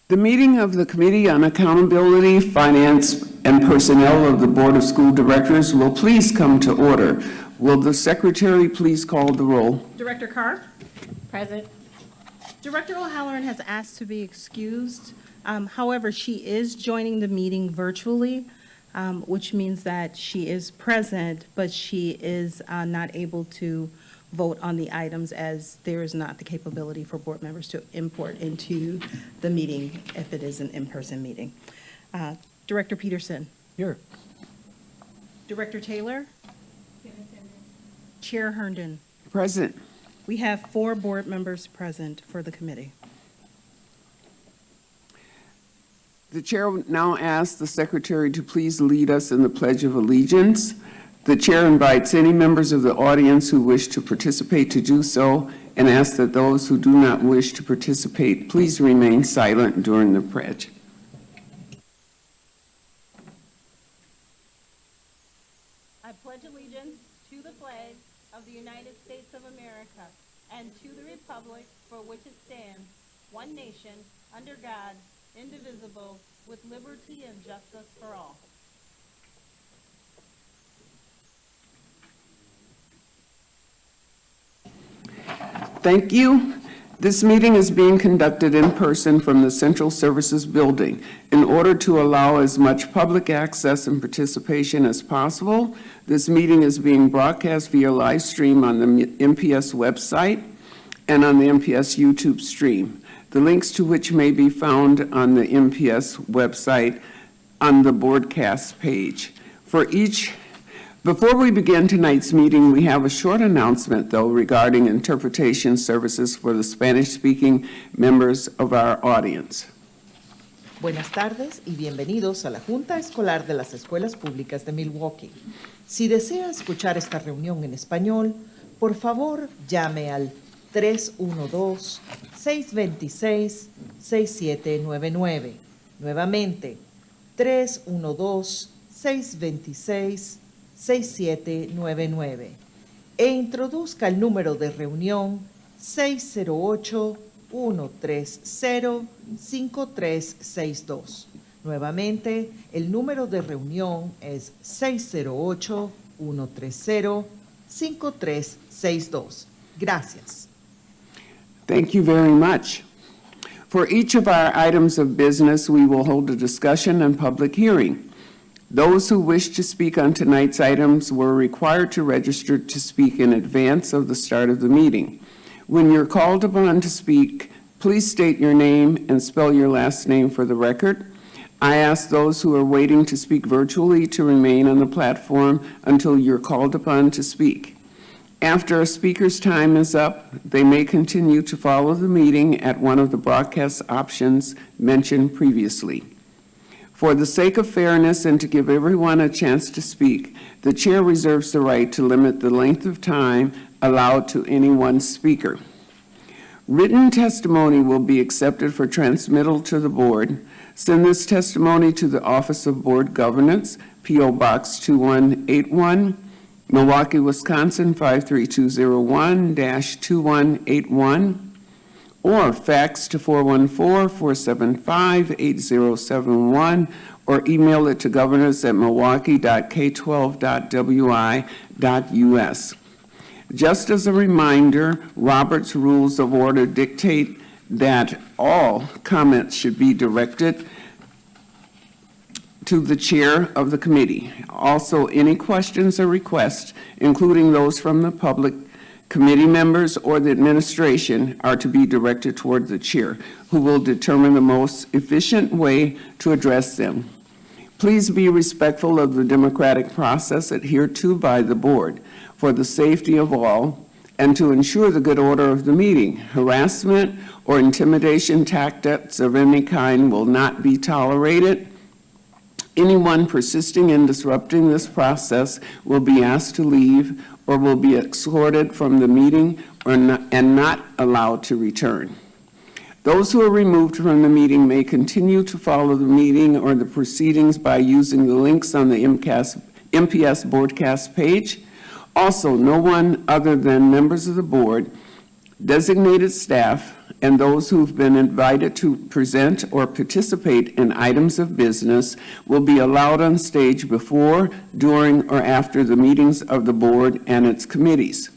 The meeting of the Committee on Accountability, Finance, and Personnel of the Board of School Directors will please come to order. Will the Secretary please call the roll? Director Carr? Present. Director O'Halloran has asked to be excused. However, she is joining the meeting virtually, which means that she is present, but she is not able to vote on the items as there is not the capability for board members to import into the meeting if it is an in-person meeting. Director Peterson? Here. Director Taylor? Chair Herndon? Present. We have 4 board members present for the committee. The Chair will now ask the Secretary to please lead us in the Pledge of Allegiance. The Chair invites any members of the audience who wish to participate to do so and asks that those who do not wish to participate please remain silent during the pledge. I pledge allegiance to the flag of the United States of America and to the republic for which it stands, one nation, under God, indivisible, with liberty and justice for all. Thank you. This meeting is being conducted in person from the Central Services Building. In order to allow as much public access and participation as possible, this meeting is being broadcast via live stream on the MPS website and on the MPS YouTube stream, the links to which may be found on the MPS website on the broadcast page. Before we begin tonight's meeting, we have a short announcement, though, regarding interpretation services for the Spanish-speaking members of our audience. Buenas tardes y bienvenidos a la Junta Escolar de las Escuelas Públicas de Milwaukee. Si desea escuchar esta reunión en español, por favor llame al 312-626-6799. Nuevamente, 312-626-6799 e introduzca el número de reunión 608-130-5362. Nuevamente, el número de reunión es 608-130-5362. Gracias. Thank you very much. For each of our items of business, we will hold a discussion and public hearing. Those who wish to speak on tonight's items were required to register to speak in advance of the start of the meeting. When you're called upon to speak, please state your name and spell your last name for the record. I ask those who are waiting to speak virtually to remain on the platform until you're called upon to speak. After a speaker's time is up, they may continue to follow the meeting at one of the broadcast options mentioned previously. For the sake of fairness and to give everyone a chance to speak, the Chair reserves the right to limit the length of time allowed to any one speaker. Written testimony will be accepted for transmittal to the Board. Send this testimony to the Office of Board Governance, P.O. Box 2181, Milwaukee, Wisconsin 53201-2181, or fax to 414-475-8071, or email it to governance@milwaukee.k12.wi.us. Just as a reminder, Robert's Rules of Order dictate that all comments should be directed to the chair of the committee. Also, any questions or requests, including those from the public, committee members, or the administration, are to be directed toward the chair, who will determine the most efficient way to address them. Please be respectful of the democratic process adhered to by the board for the safety of all and to ensure the good order of the meeting. Harassment or intimidation tactics of any kind will not be tolerated. Anyone persisting in disrupting this process will be asked to leave or will be escorted from the meeting and not allowed to return. Those who are removed from the meeting may continue to follow the meeting or the proceedings by using the links on the MPS broadcast page. Also, no one other than members of the board Designated staff and those who've been invited to present or participate in items of business will be allowed on stage before, during, or after the meetings of the board and its committees.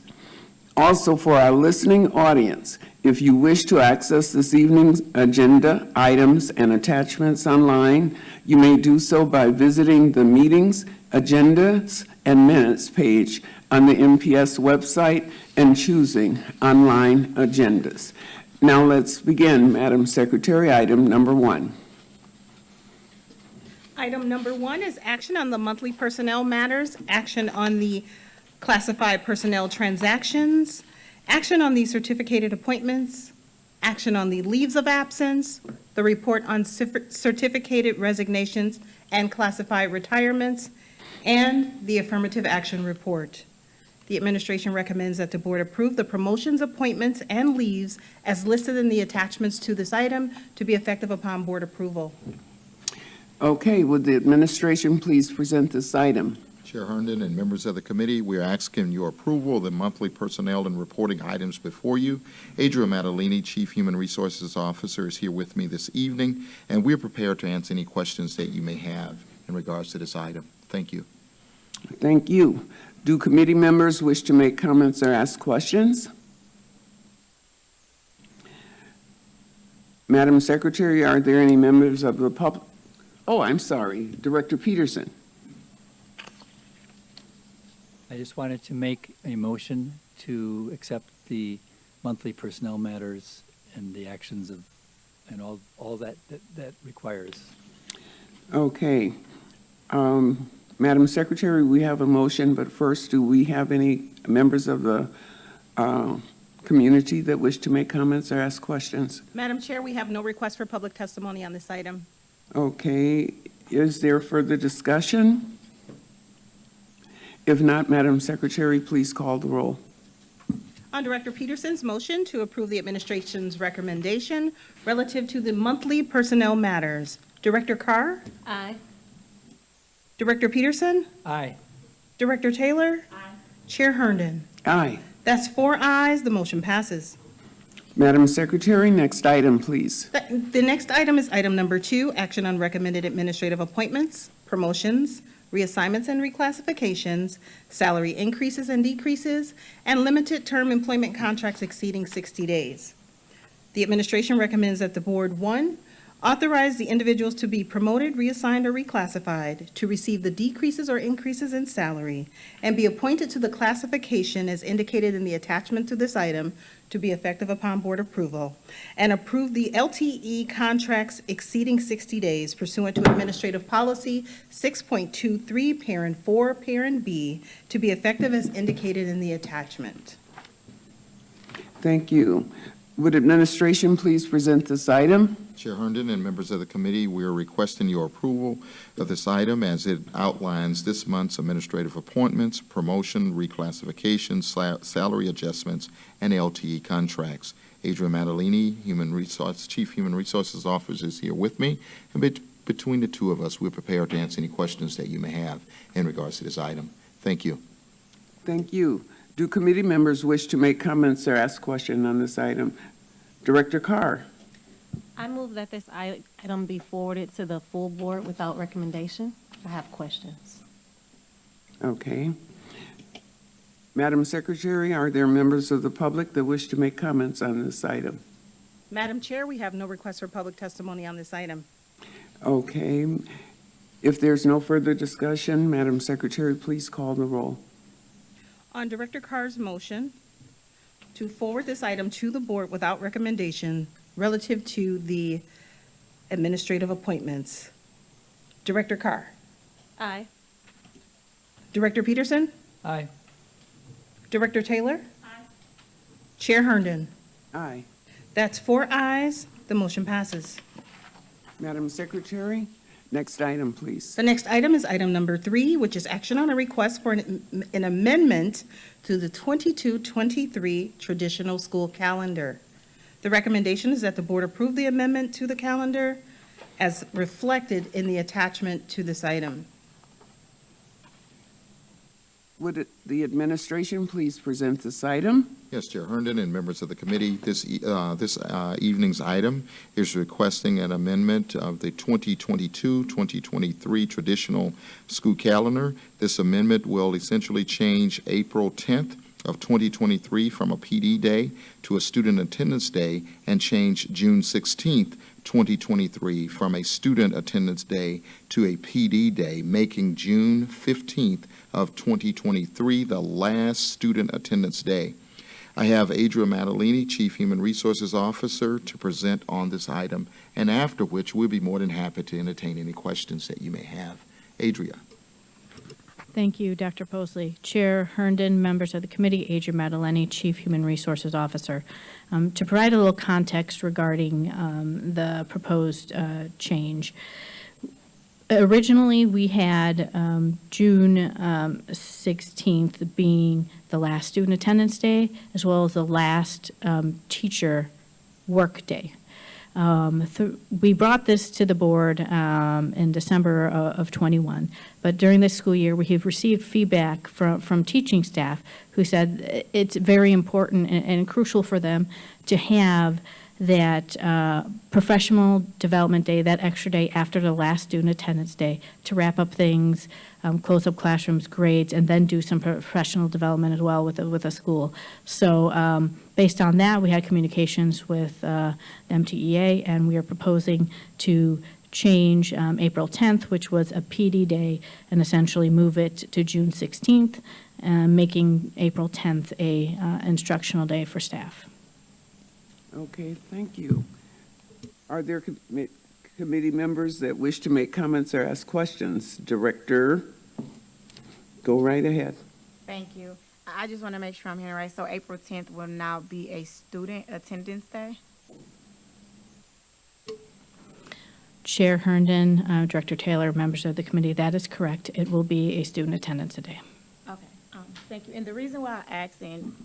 Also, for our listening audience, if you wish to access this evening's agenda, items, and attachments online, you may do so by visiting the Meetings, Agendas, and Minutes page on the MPS website and choosing Online Agendas. Now let's begin, Madam Secretary, item number 1. Item number 1 is action on the monthly personnel matters, action on the classified personnel transactions, action on the certificated appointments, action on the leaves of absence, the report on certificated resignations and classified retirements, and the affirmative action report. The administration recommends that the board approve the promotions, appointments, and leaves as listed in the attachments to this item to be effective upon board approval. Okay, would the administration please present this item? Chair Herndon and members of the committee, we are asking your approval of the monthly personnel and reporting items before you. Adria Matalini, Chief Human Resources Officer, is here with me this evening, and we're prepared to answer any questions that you may have in regards to this item. Thank you. Thank you. Do committee members wish to make comments or ask questions? Madam Secretary, are there any members of the public? Oh, I'm sorry, Director Peterson. I just wanted to make a motion to accept the monthly personnel matters and the actions of, and all that requires. Okay. Madam Secretary, we have a motion, but first, do we have any members of the community that wish to make comments or ask questions? Madam Chair, we have no request for public testimony on this item. Okay. Is there further discussion? If not, Madam Secretary, please call the roll. On Director Peterson's motion to approve the administration's recommendation relative to the monthly personnel matters, Director Carr? Aye. Director Peterson? Aye. Director Taylor? Aye. Chair Herndon? Aye. That's 4 ayes, the motion passes. Madam Secretary, next item, please. The next item is item number 2, action on recommended administrative appointments, promotions, reassignments and reclassifications, salary increases and decreases, and limited term employment contracts exceeding 60 days. The administration recommends that the board, 1, authorize the individuals to be promoted, reassigned, or reclassified to receive the decreases or increases in salary and be appointed to the classification as indicated in the attachment to this item to be effective upon board approval, and approve the LTE contracts exceeding 60 days pursuant to Administrative Policy 6.23, Parent 4, Parent B, to be effective as indicated in the attachment. Thank you. Would administration please present this item? Chair Herndon and members of the committee, we are requesting your approval of this item as it outlines this month's administrative appointments, promotion, reclassification, salary adjustments, and LTE contracts. Adria Matalini, Chief Human Resources Officer, is here with me, and between the two of us, we're prepared to answer any questions that you may have in regards to this item. Thank you. Thank you. Do committee members wish to make comments or ask questions on this item? Director Carr? I move that this item be forwarded to the full board without recommendation. I have questions. Okay. Madam Secretary, are there members of the public that wish to make comments on this item? Madam Chair, we have no request for public testimony on this item. Okay. If there's no further discussion, Madam Secretary, please call the roll. On Director Carr's motion to forward this item to the board without recommendation relative to the administrative appointments, Director Carr? Aye. Director Peterson? Aye. Director Taylor? Aye. Chair Herndon? Aye. That's 4 ayes, the motion passes. Madam Secretary, next item, please. The next item is item number 3, which is action on a request for an amendment to the 22-23 traditional school calendar. The recommendation is that the board approve the amendment to the calendar as reflected in the attachment to this item. Would the administration please present this item? Yes, Chair Herndon and members of the committee, this evening's item is requesting an amendment of the 2022-2023 traditional school calendar. This amendment will essentially change April 10th of 2023 from a PD day to a student attendance day, and change June 16th, 2023 from a student attendance day to a PD day, making June 15th of 2023 the last student attendance day. I have Adria Maddaleni, Chief Human Resources Officer, to present on this item, and after which we'll be more than happy to entertain any questions that you may have. Adria. Thank you, Dr. Posley. Chair Herndon, members of the committee, Adria Maddaleni, Chief Human Resources Officer. To provide a little context regarding the proposed change, originally we had June 16th being the last student attendance day, as well as the last teacher work day. We brought this to the board in December of 21, but during this school year, we have received feedback from teaching staff who said it's very important and crucial for them to have that professional development day, that extra day after the last student attendance day, to wrap up things, close up classrooms, grades, and then do some professional development as well with a school. So based on that, we had communications with the MTEA, and we are proposing to change April 10th, which was a PD day, and essentially move it to June 16th, making April 10th a instructional day for staff. Okay, thank you. Are there committee members that wish to make comments or ask questions? Director, go right ahead. Thank you. I just want to make sure I'm hearing right. So April 10th will now be a student attendance day? Chair Herndon, Director Taylor, members of the committee, that is correct. It will be a student attendance a day. Okay, thank you. And the reason why I asked and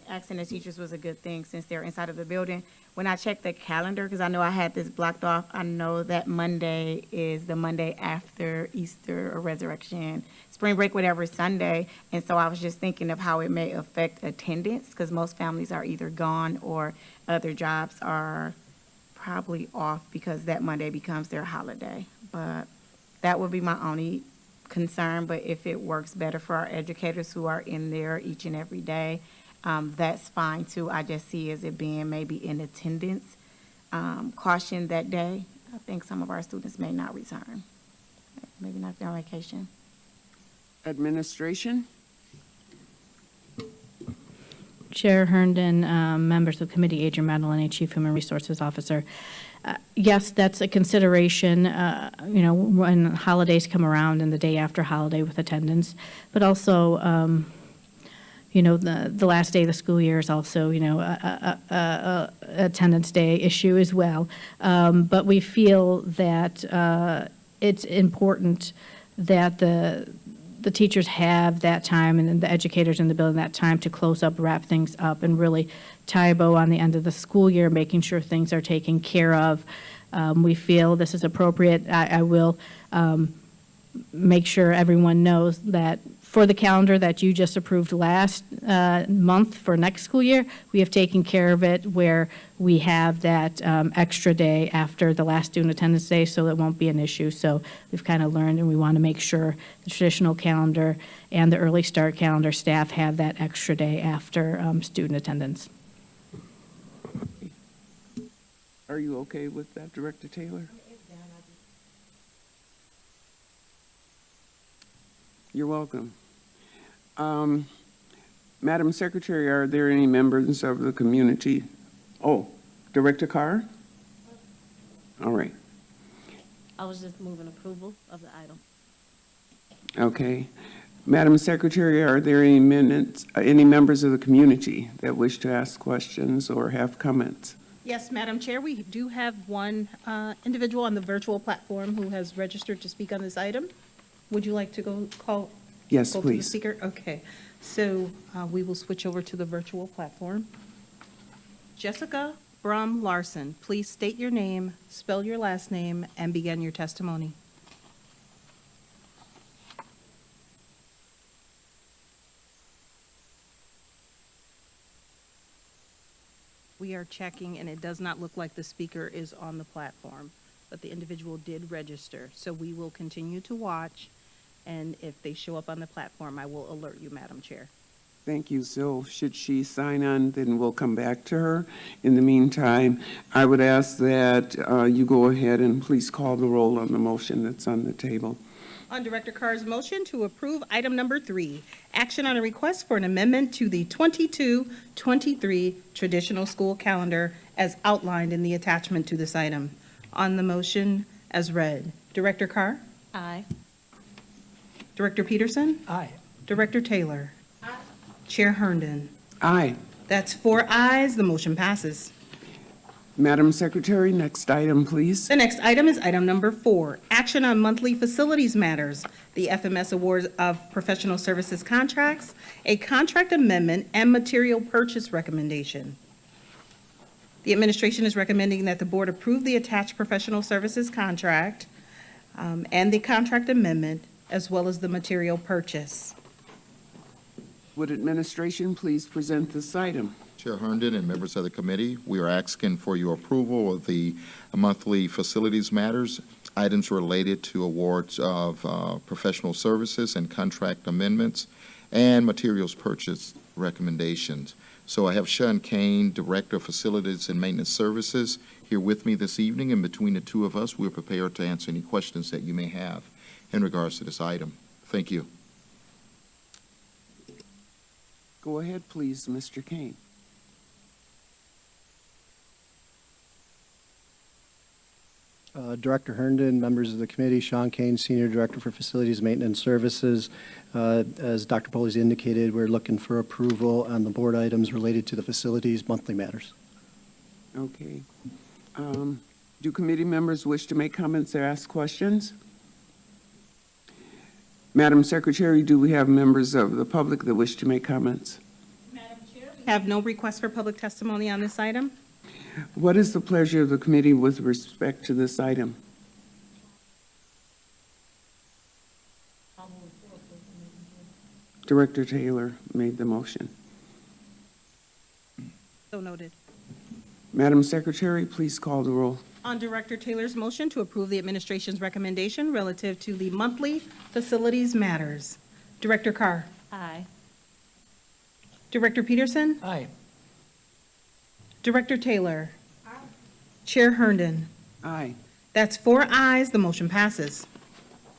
asking the teachers was a good thing since they're inside of the building. When I checked the calendar, because I know I had this blocked off, I know that Monday is the Monday after Easter or Resurrection, spring break, whatever, Sunday. And so I was just thinking of how it may affect attendance, because most families are either gone or other jobs are probably off because that Monday becomes their holiday. But that would be my only concern. But if it works better for our educators who are in there each and every day, that's fine too. I just see as it being maybe in attendance caution that day. I think some of our students may not return. Maybe not their vacation. Administration? Chair Herndon, members of the committee, Adria Maddaleni, Chief Human Resources Officer. Yes, that's a consideration, when holidays come around and the day after holiday with attendance, but also, the last day of the school year is also, a attendance day issue as well. But we feel that it's important that the teachers have that time, and the educators in the building that time to close up, wrap things up, and really tie a bow on the end of the school year, making sure things are taken care of. We feel this is appropriate. I will make sure everyone knows that for the calendar that you just approved last month for next school year, we have taken care of it where we have that extra day after the last student attendance day, so it won't be an issue. So we've kind of learned, and we want to make sure the traditional calendar and the early start calendar staff have that extra day after student attendance. Are you okay with that, Director Taylor? You're welcome. Madam Secretary, are there any members of the community? Oh, Director Carr? All right. I was just moving approval of the item. Okay. Madam Secretary, are there any members of the community that wish to ask questions or have comments? Yes, Madam Chair, we do have one individual on the virtual platform who has registered to speak on this item. Would you like to go Yes, to the please. speaker? Okay, so we will switch over to the virtual platform. Jessica Brum Larson, please state your name, spell your last name, and begin your testimony. We are checking, and it does not look like the speaker is on the platform, but the individual did register. So we will continue to watch, and if they show up on the platform, I will alert you, Madam Chair. Thank you. So should she sign on, then we'll come back to her. In the meantime, I would ask that you go ahead and please call the roll on the motion that's on the table. On Director Carr's motion to approve item number 3, action on a request for an amendment to the 22-23 traditional school calendar as outlined in the attachment to this item. On the motion as read, Director Carr? Aye. Director Peterson? Aye. Director Taylor? Chair Herndon? Aye. That's 4 ayes, the motion passes. Madam Secretary, next item, please. The next item is item number 4, action on monthly facilities matters, the FMS awards of professional services contracts, a contract amendment, and material purchase recommendation. The administration is recommending that the board approve the attached professional services contract and the contract amendment, as well as the material purchase. Would administration please present this item? Chair Herndon and members of the committee, we are asking for your approval of the monthly facilities matters, items related to awards of professional services and contract amendments, and materials purchase recommendations. So I have Sean Kane, Director of Facilities and Maintenance Services, here with me this evening, and between the two of us, we're prepared to answer any questions that you may have in regards to this item. Thank you. Go ahead, please, Mr. Kane. Director Herndon, members of the committee, Sean Kane, Senior Director for Facilities Maintenance Services. As Dr. Polizzi indicated, we're looking for approval on the board items related to the facilities monthly matters. Okay. Do committee members wish to make comments or ask questions? Madam Secretary, do we have members of the public that wish to make comments? Madam Chair, we have no request for public testimony on this item. What is the pleasure of the committee with respect to this item? Director Taylor made the motion. So noted. Madam Secretary, please call the roll. On Director Taylor's motion to approve the administration's recommendation relative to the monthly facilities matters, Director Carr? Aye. Director Peterson? Aye. Director Taylor? Chair Herndon? Aye. That's 4 ayes, the motion passes.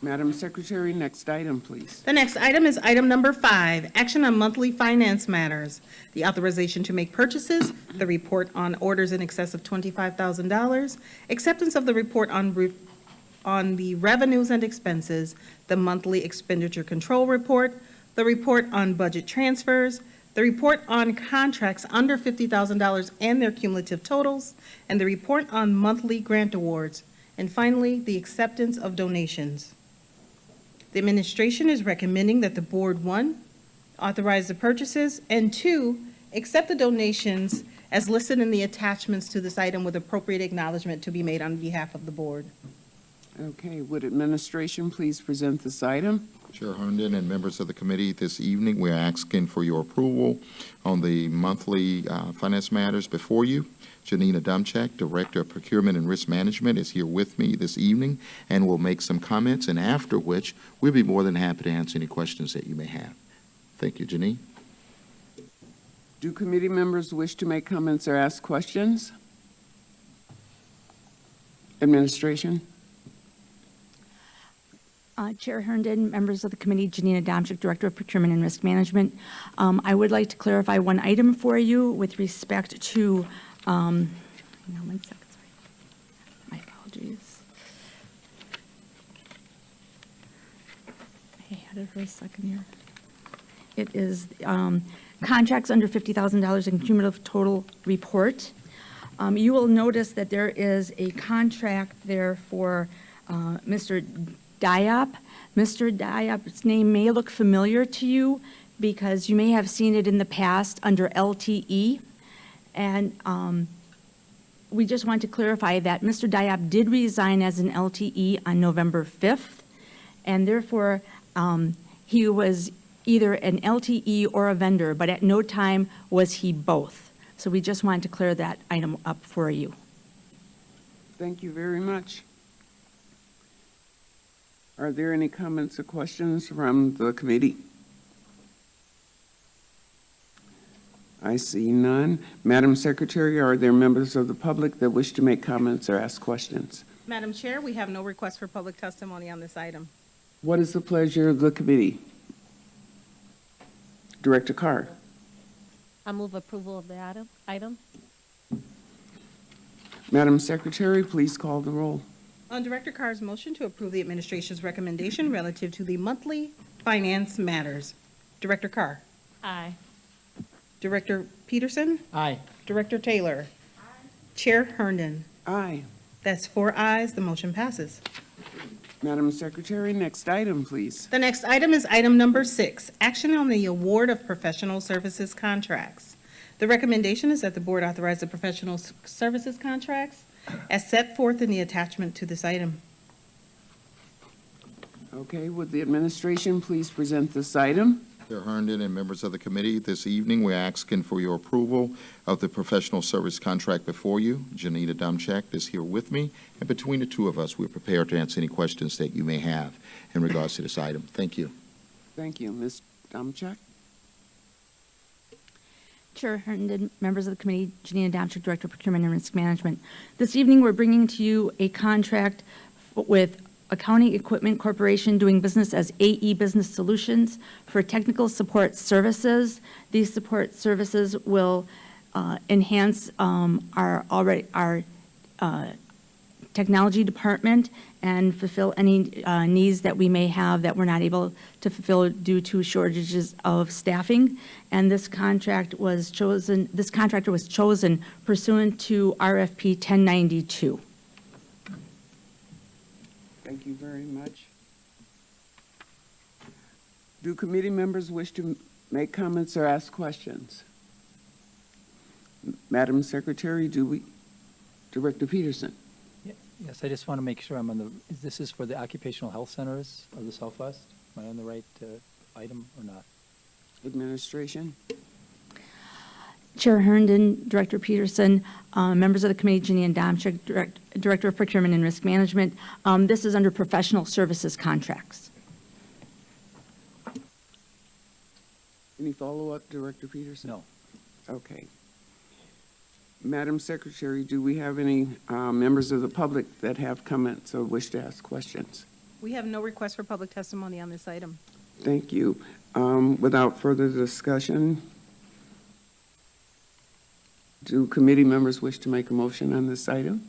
Madam Secretary, next item, please. The next item is item number 5, action on monthly finance matters, the authorization to make purchases, the report on orders in excess of $25,000, acceptance of the report on the revenues and expenses, the monthly expenditure control report, the report on budget transfers, the report on contracts under $50,000 and their cumulative totals, and the report on monthly grant awards, and finally, the acceptance of donations. The administration is recommending that the board, 1, authorize the purchases, and 2, accept the donations as listed in the attachments to this item with appropriate acknowledgement to be made on behalf of the board. Okay, would administration please present this item? Chair Herndon and members of the committee, this evening, we're asking for your approval on the monthly finance matters before you. Janina Dumchak, Director of Procurement and Risk Management, is here with me this evening and will make some comments, and after which, we'll be more than happy to answer any questions that you may have. Thank you, Janine. Do committee members wish to make comments or ask questions? Administration? Chair Herndon, members of the committee, Janina Domchik, Director of Procurement and Risk Management. I would like to clarify one item for you with respect to, no, 1 second, sorry. My apologies. I had it for a second here. It is contracts under $50,000 in cumulative total report. You will notice that there is a contract there for Mr. Diop. Mr. Diop's name may look familiar to you because you may have seen it in the past under LTE. And we just want to clarify that Mr. Diop did resign as an LTE on November 5th, and therefore he was either an LTE or a vendor, but at no time was he both. So we just wanted to clear that item up for you. Thank you very much. Are there any comments or questions from the committee? I see none. Madam Secretary, are there members of the public that wish to make comments or ask questions? Madam Chair, we have no request for public testimony on this item. What is the pleasure of the committee? Director Carr. I move approval of the item. Madam Secretary, please call the roll. On Director Carr's motion to approve the administration's recommendation relative to the monthly finance matters, Director Carr. Aye. Director Peterson. Aye. Director Taylor. Chair Herndon. Aye. That's 4 ayes, the motion passes. Madam Secretary, next item, please. The next item is item number 6, action on the award of professional services contracts. The recommendation is that the board authorize the professional services contracts as set forth in the attachment to this item. Okay, would the administration please present this item? Chair Herndon and members of the committee, this evening, we're asking for your approval of the professional service contract before you. Janita Dumchak is here with me, and between the two of us, we're prepared to answer any questions that you may have in regards to this item. Thank you. Thank you. Ms. Domchak? Chair Herndon, members of the committee, Janina Domchak, Director of Procurement and Risk Management. This evening, we're bringing to you a contract with Accounting Equipment Corporation doing business as AE Business Solutions for technical support services. These support services will enhance our technology department and fulfill any needs that we may have that we're not able to fulfill due to shortages of staffing. And this contractor was chosen pursuant to RFP 1092. Thank you very much. Do committee members wish to make comments or ask questions? Madam Secretary, Director Peterson? Yes, I just want to make sure this is for the occupational health centers of the Southwest? Am I on the right item or not? Administration? Chair Herndon, Director Peterson, members of the committee, Janine Domchak, Director of Procurement and Risk Management. This is under professional services contracts. Any follow-up, Director Peterson? No. Okay. Madam Secretary, do we have any members of the public that have comments or wish to ask questions? We have no request for public testimony on this item. Thank you. Without further discussion, do committee members wish to make a motion on this item?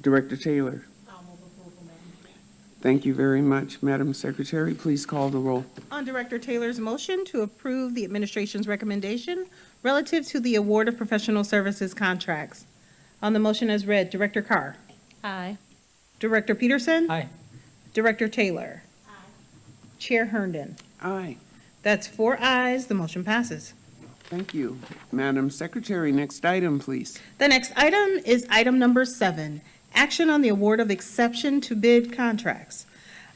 Director Taylor? Thank you very much. Madam Secretary, please call the roll. On Director Taylor's motion to approve the administration's recommendation relative to the award of professional services contracts. On the motion as read, Director Carr. Aye. Director Peterson. Aye. Director Taylor. Chair Herndon. Aye. That's 4 ayes, the motion passes. Thank you. Madam Secretary, next item, please. The next item is item number 7, action on the award of exception to bid contracts.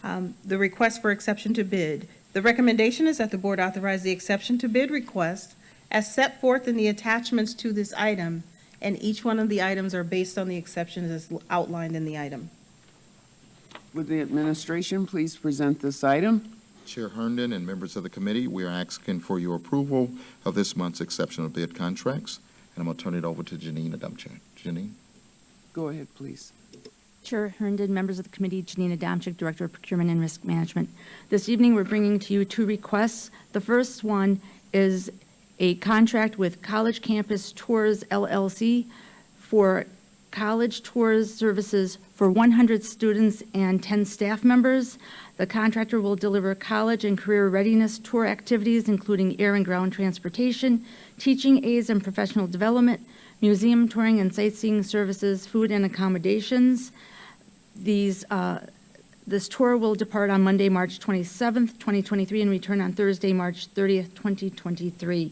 The request for exception to bid. The recommendation is that the board authorize the exception to bid request as set forth in the attachments to this item, and each one of the items are based on the exceptions as outlined in the item. Would the administration please present this item? Chair Herndon and members of the committee, we are asking for your approval of this month's exceptional bid contracts. And I'm going to turn it over to Janine Adamczyk. Janine? Go ahead, please. Chair Herndon, members of the committee, Janina Domchak, Director of Procurement and Risk Management. This evening, we're bringing to you 2 requests. The first one is a contract with College Campus Tours LLC for college tours services for 100 students and 10 staff members. The contractor will deliver college and career readiness tour activities, including air and ground transportation, teaching aids and professional development, museum touring and sightseeing services, food and accommodations. This tour will depart on Monday, March 27th, 2023, and return on Thursday, March 30th, 2023.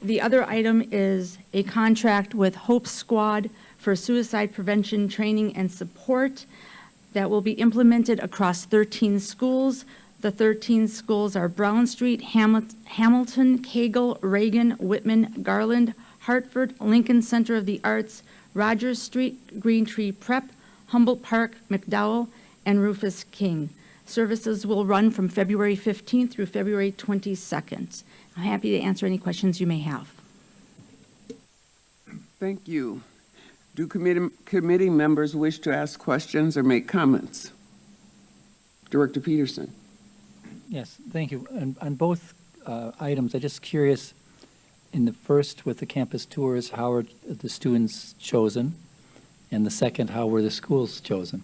The other item is a contract with Hope Squad for suicide prevention training and support that will be implemented across 13 schools. The 13 schools are Brown Street, Hamilton, Cagle, Reagan, Whitman, Garland, Hartford, Lincoln Center of the Arts, Rogers Street, Green Tree Prep, Humboldt Park, McDowell, and Rufus King. Services will run from February 15th through February 22nd. I'm happy to answer any questions you may have. Thank you. Do committee members wish to ask questions or make comments? Director Peterson. Yes, thank you. On both items, I'm just curious, in the first with the campus tours, how are the students chosen? And the second, how were the schools chosen?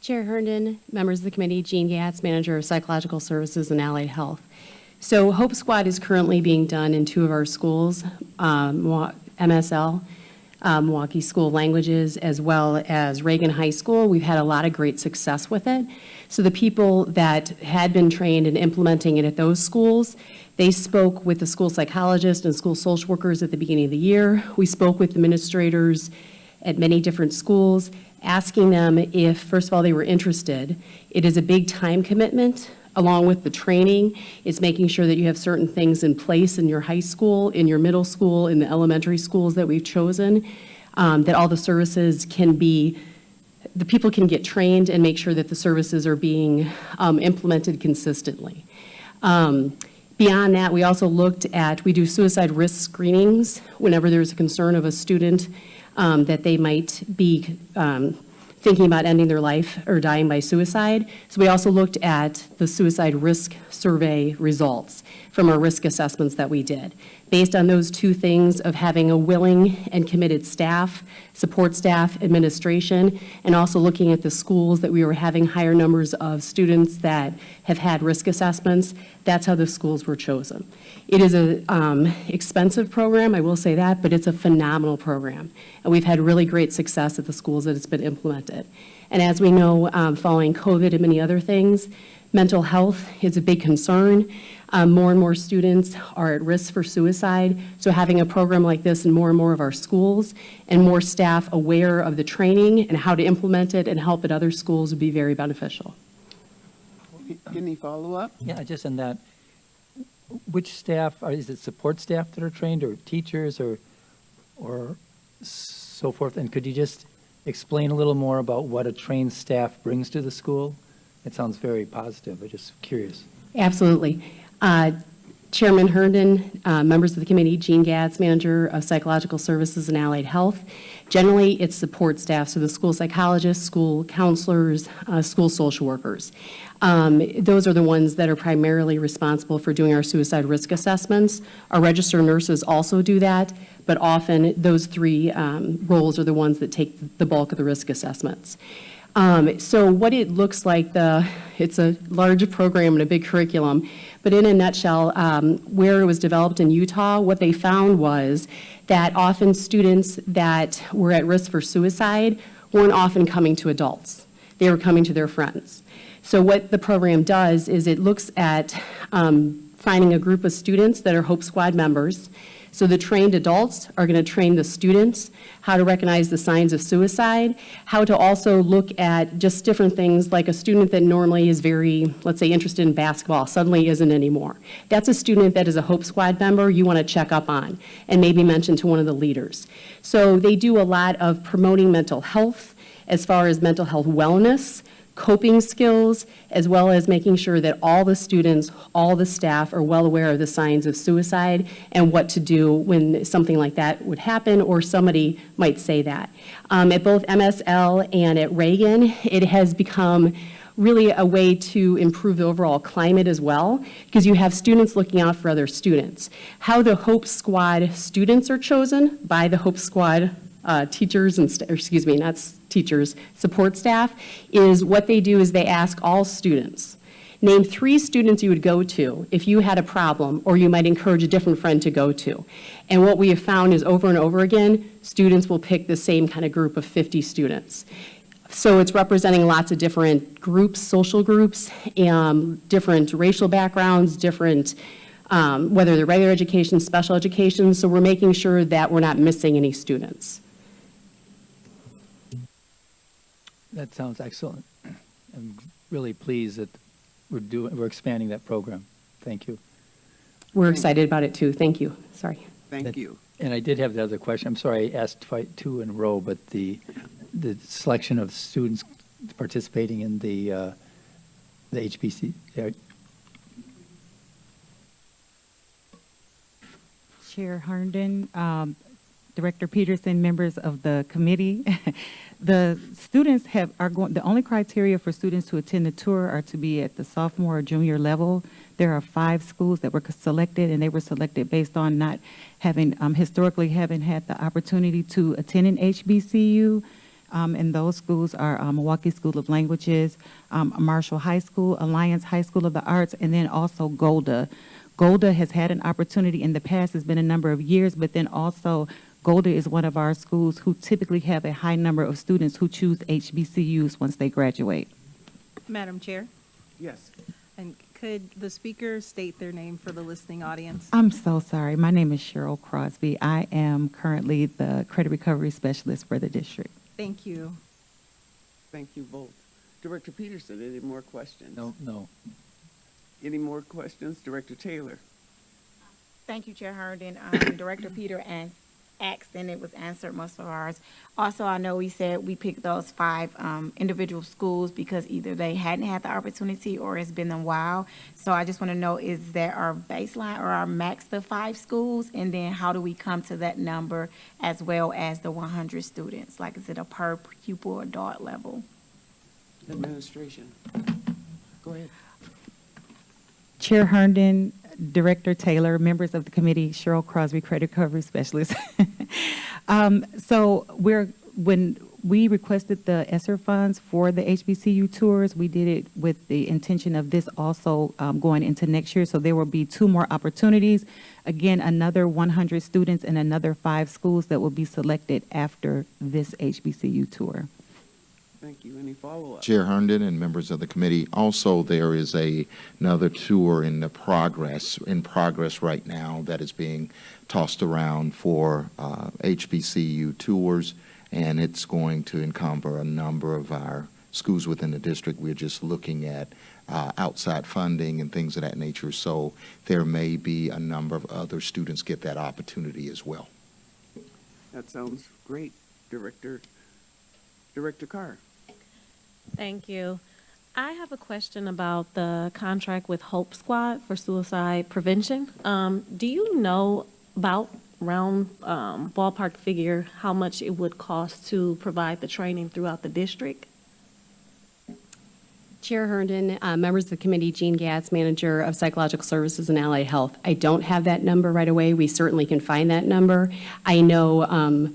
Chair Herndon, members of the committee, Jean Gatz, Manager of Psychological Services and Allied Health. So Hope Squad is currently being done in 2 of our schools, MSL, Milwaukee School of Languages, as well as Reagan High School. We've had a lot of great success with it. So the people that had been trained in implementing it at those schools, they spoke with the school psychologist and school social workers at the beginning of the year. We spoke with administrators at many different schools, asking them if, first of all, they were interested. It is a big time commitment. Along with the training, is making sure that you have certain things in place in your high school, in your middle school, in the elementary schools that we've chosen, that all the services can be, the people can get trained and make sure that the services are being implemented consistently. Beyond that, we also looked at, we do suicide risk screenings whenever there's a concern of a student that they might be thinking about ending their life or dying by suicide. So we also looked at the suicide risk survey results from our risk assessments that we did. Based on those 2 things of having a willing and committed staff, support staff, administration, and also looking at the schools that we were having higher numbers of students that have had risk assessments, that's how the schools were chosen. It is a expensive program, I will say that, but it's a phenomenal program. And we've had really great success at the schools that it's been implemented. And as we know, following COVID and many other things, mental health is a big concern. More and more students are at risk for suicide, so having a program like this in more and more of our schools and more staff aware of the training and how to implement it and help at other schools would be very beneficial. Any follow-up? Yeah, just in that, which staff, is it support staff that are trained, or teachers, or so forth? And could you just explain a little more about what a trained staff brings to the school? It sounds very positive. I'm just curious. Absolutely. Chairman Herndon, members of the committee, Jean Gatz, Manager of Psychological Services and Allied Health. Generally, it's support staff, so the school psychologists, school counselors, school social workers. Those are the ones that are primarily responsible for doing our suicide risk assessments. Our registered nurses also do that, but often those 3 roles are the ones that take the bulk of the risk assessments. So what it looks like, it's a large program and a big curriculum, but in a nutshell, where it was developed in Utah, what they found was that often students that were at risk for suicide weren't often coming to adults. They were coming to their friends. So what the program does is it looks at finding a group of students that are Hope Squad members. So the trained adults are going to train the students how to recognize the signs of suicide, how to also look at just different things, like a student that normally is very, let's say, interested in basketball suddenly isn't anymore. That's a student that is a Hope Squad member you want to check up on and maybe mention to one of the leaders. So they do a lot of promoting mental health as far as mental health wellness, coping skills, as well as making sure that all the students, all the staff are well aware of the signs of suicide and what to do when something like that would happen or somebody might say that. At both MSL and at Reagan, it has become really a way to improve the overall climate as well, because you have students looking out for other students. How the Hope Squad students are chosen by the Hope Squad teachers and, teachers, support staff, is what they do is they ask all students, name 3 students you would go to if you had a problem or you might encourage a different friend to go to. And what we have found is over and over again, students will pick the same kind of group of 50 students. So it's representing lots of different groups, social groups, different racial backgrounds, different whether they're regular education, special education, so we're making sure that we're not missing any students. That sounds excellent. I'm really pleased that we're expanding that program. Thank you. We're excited about it too. Thank you. Sorry. Thank That- you. And I did have the other question. I'm sorry, I asked two in a row, but the selection of students participating in the HBC. Chair Herndon, Director Peterson, members of the committee. The students the only criteria for students to attend the tour are to be at the sophomore or junior level. There are 5 schools that were selected, and they were selected based on not having, historically haven't had the opportunity to attend an HBCU. And those schools are Milwaukee School of Languages, Marshall High School, Alliance High School of the Arts, and then also Golda. Golda has had an opportunity in the past, it's been a number of years, but then also Golda is one of our schools who typically have a high number of students who choose HBCUs once they graduate. Madam Chair, Yes. and could the speaker state their name for the listening audience? I'm so sorry. My name is Cheryl Crosby. I am currently the credit recovery specialist for the district. Thank you. Thank you both. Director Peterson, any more questions? No. Any more questions? Director Taylor? Thank you, Chair Herndon. Director Peter asked, and it was answered, most of ours. Also, I know we said we picked those 5 individual schools because either they hadn't had the opportunity or it's been a while. So I just want to know, is that our baseline or our max the 5 schools? And then how do we come to that number as well as the 100 students? Like, is it a per pupil adult level? Administration. Go ahead. Chair Herndon, Director Taylor, members of the committee, Cheryl Crosby, credit recovery specialist. So when we requested the ESSER funds for the HBCU tours, we did it with the intention of this also going into next year. So there will be 2 more opportunities. Again, another 100 students and another 5 schools that will be selected after this HBCU tour. Thank you. Any follow-up? Chair Herndon and members of the committee, also there is another tour in progress right now that is being tossed around for HBCU tours, and it's going to encumber a number of our schools within the district. We're just looking at outside funding and things of that nature, so there may be a number of other students get that opportunity as well. That sounds great, Director Carr. Thank you. I have a question about the contract with Hope Squad for suicide prevention. Do you know about ballpark figure how much it would cost to provide the training throughout the district? Chair Herndon, members of the committee, Jean Gatz, Manager of Psychological Services and Allied Health. I don't have that number right away. We certainly can find that number. I know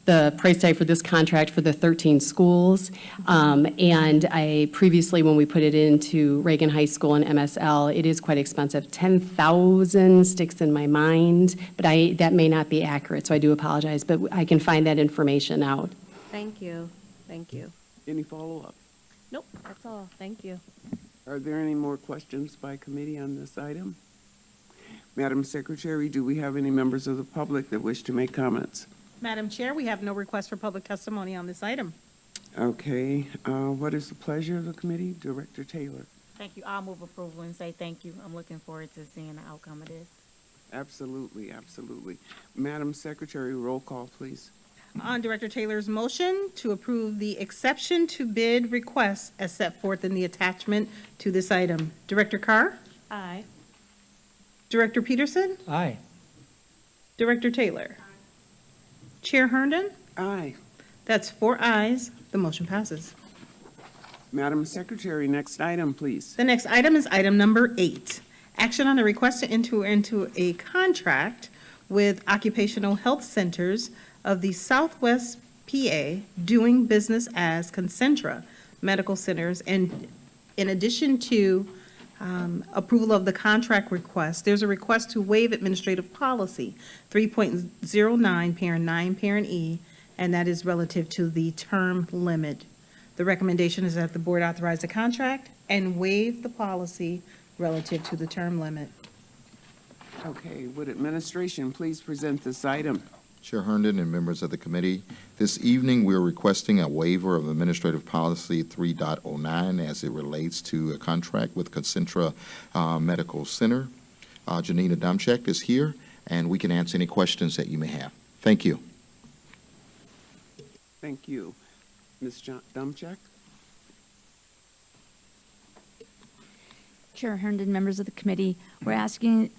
the price tag for this contract for the 13 schools. And I previously, when we put it into Reagan High School and MSL, it is quite expensive. 10,000 sticks in my mind, but that may not be accurate, so I do apologize. But I can find that information out. Thank you. Thank you. Any follow-up? Nope, that's all. Thank you. Are there any more questions by committee on this item? Madam Secretary, do we have any members of the public that wish to make comments? Madam Chair, we have no request for public testimony on this item. Okay, what is the pleasure of the committee? Director Taylor. Thank you. I'll move approval and say thank you. I'm looking forward to seeing the outcome of this. Absolutely, absolutely. Madam Secretary, roll call, please. On Director Taylor's motion to approve the exception to bid requests as set forth in the attachment to this item. Director Carr? Aye. Director Peterson? Aye. Director Taylor? Chair Herndon? Aye. That's 4 ayes. The motion passes. Madam Secretary, next item, please. The next item is item number 8. Action on the request to enter into a contract with occupational health centers of the Southwest PA doing business as Concentra Medical Centers. And in addition to approval of the contract request, there's a request to waive administrative policy 3.09, parent 9, parent E, and that is relative to the term limit. The recommendation is that the board authorize the contract and waive the policy relative to the term limit. Okay, would administration please present this item? Chair Herndon and members of the committee, this evening we're requesting a waiver of Administrative Policy 3.09 as it relates to a contract with Concentra Medical Center. Janina Dumchek is here, and we can answer any questions that you may have. Thank you. Thank you. Ms. Dumchek? Chair Herndon, members of the committee, we're asking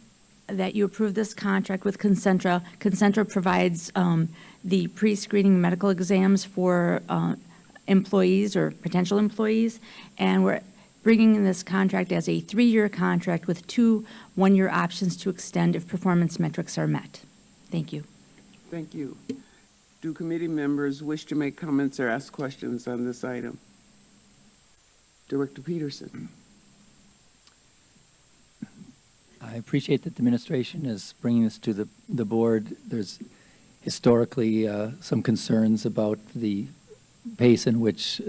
that you approve this contract with Concentra. Concentra provides the pre-screening medical exams for employees or potential employees, and we're bringing in this contract as a 3-year contract with 2 one-year options to extend if performance metrics are met. Thank you. Thank you. Do committee members wish to make comments or ask questions on this item? Director Peterson. I appreciate that the administration is bringing this to the board. There's historically some concerns about the pace in which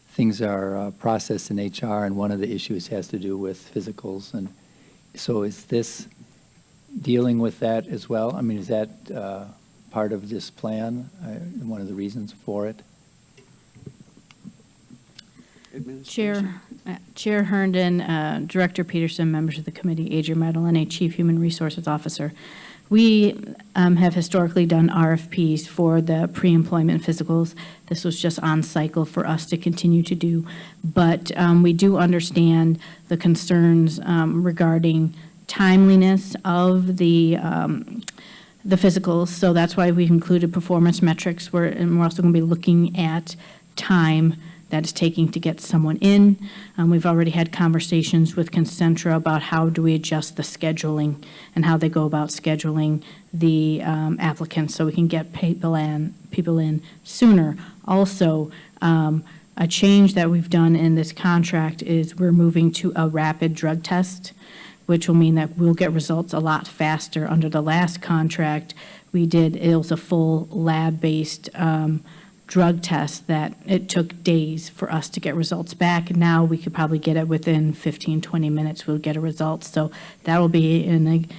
things are processed in HR, and one of the issues has to do with physicals. And so is this dealing with that as well? I mean, is that part of this plan, one of the reasons for it? Chair Herndon, Director Peterson, members of the committee, Adrian Madeline, Chief Human Resources Officer. We have historically done RFPs for the pre-employment physicals. This was just on cycle for us to continue to do. But we do understand the concerns regarding timeliness of the physicals. So that's why we've included performance metrics. And we're also going to be looking at time that it's taking to get someone in. We've already had conversations with Concentra about how do we adjust the scheduling and how they go about scheduling the applicants so we can get people in sooner. Also, a change that we've done in this contract is we're moving to a rapid drug test, which will mean that we'll get results a lot faster. Under the last contract, it was a full lab-based drug test that it took days for us to get results back. Now we could probably get it within 15, 20 minutes, we'll get a result. So that will be an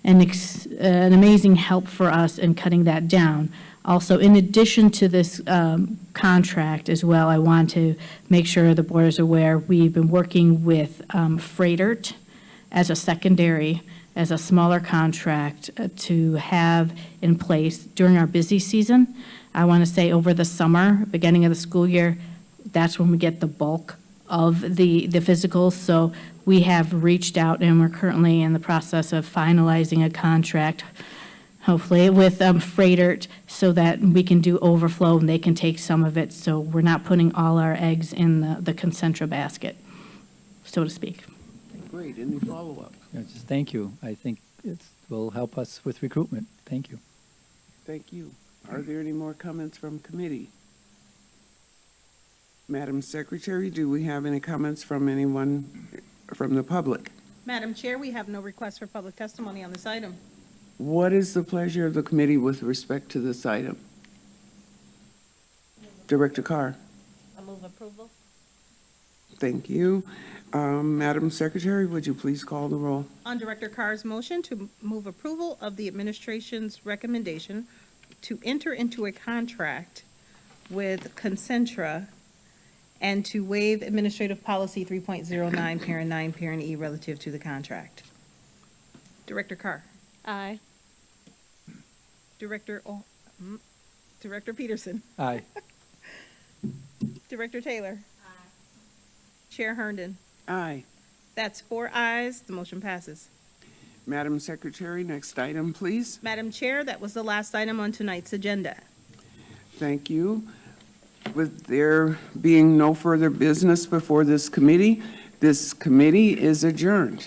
amazing help for us in cutting that down. Also, in addition to this contract as well, I want to make sure the board is aware, we've been working with Freightert as a secondary, as a smaller contract to have in place during our busy season. I want to say over the summer, beginning of the school year, that's when we get the bulk of the physicals. So we have reached out, and we're currently in the process of finalizing a contract, hopefully with Freightert, so that we can do overflow and they can take some of it. So we're not putting all our eggs in the Concentra basket, so to speak. Great. Any follow-up? Just thank you. I think it will help us with recruitment. Thank you. Thank you. Are there any more comments from committee? Madam Secretary, do we have any comments from anyone from the public? Madam Chair, we have no request for public testimony on this item. What is the pleasure of the committee with respect to this item? Director Carr. I move approval. Thank you. Madam Secretary, would you please call the roll? On Director Carr's motion to move approval of the administration's recommendation to enter into a contract with Concentra and to waive Administrative Policy 3.09, Parent 9, Parent E, relative to the contract. Director Carr. Aye. Director Peterson. Aye. Director Taylor. Aye. Chair Herndon. Aye. That's 4 ayes. The motion passes. Madam Secretary, next item, please. Madam Chair, that was the last item on tonight's agenda. Thank you. With there being no further business before this committee is adjourned.